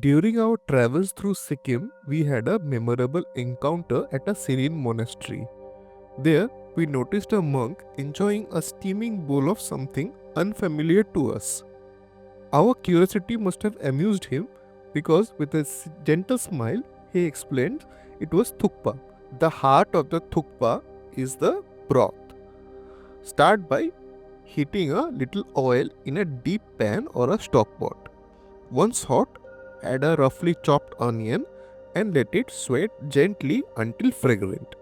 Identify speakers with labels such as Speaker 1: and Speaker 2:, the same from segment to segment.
Speaker 1: During our travels through Sikkim, we had a memorable encounter at a serene monastery. There, we noticed a monk enjoying a steaming bowl of something unfamiliar to us. Our curiosity must have amused him because, with a gentle smile, he explained it was Thukpa. The heart of the Thukpa is the broth. Start by heating a little oil in a deep pan or a stock pot. Once hot, add a roughly chopped onion and let it sweat gently until fragrant.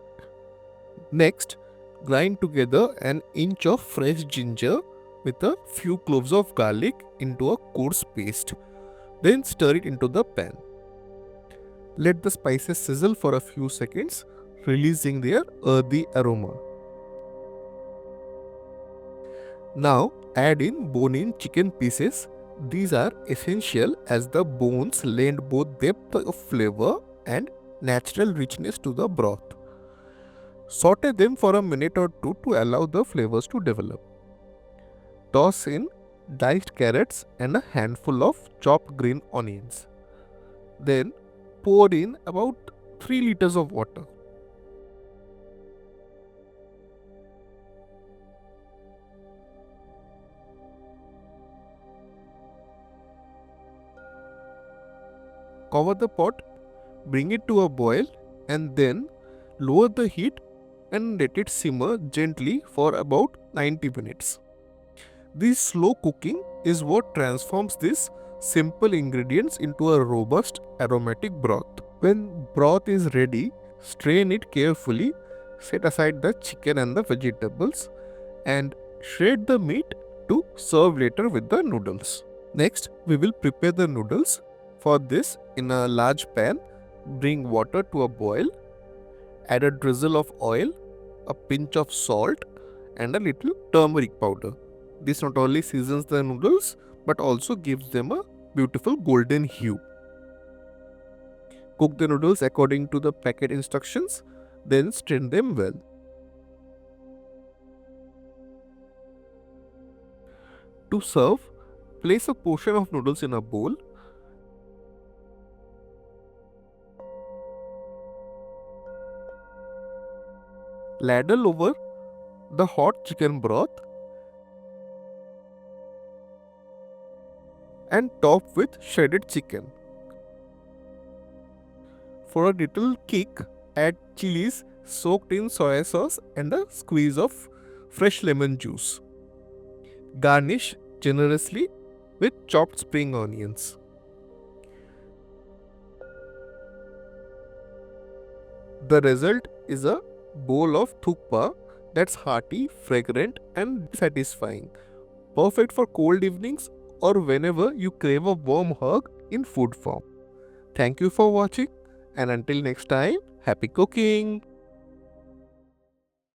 Speaker 1: Next, grind together an inch of fresh ginger with a few cloves of garlic into a coarse paste. Then stir it into the pan. Let the spices sizzle for a few seconds, releasing their earthy aroma. Now add in bone-in chicken pieces. These are essential as the bones lend both depth of flavor and natural richness to the broth. Saute them for a minute or two to allow the flavors to develop. Toss in diced carrots and a handful of chopped green onions. Then pour in about 3 liters of water. Cover the pot, bring it to a boil, and then lower the heat and let it simmer gently for about 90 minutes. This slow cooking is what transforms these simple ingredients into a robust aromatic broth. When broth is ready, strain it carefully, set aside the chicken and the vegetables, and shred the meat to serve later with the noodles. Next, we will prepare the noodles. For this, in a large pan, bring water to a boil, add a drizzle of oil, a pinch of salt, and a little turmeric powder. This not only seasons the noodles but also gives them a beautiful golden hue. Cook the noodles according to the packet instructions, then strain them well. To serve, place a portion of noodles in a bowl. Ladle over the hot chicken broth and top with shredded chicken. For a little kick, add chilies soaked in soy sauce and a squeeze of fresh lemon juice. Garnish generously with chopped spring onions. The result is a bowl of thukpa that's hearty, fragrant, and satisfying. Perfect for cold evenings or whenever you crave a warm hug in food form. Thank you for watching, and until next time, happy cooking!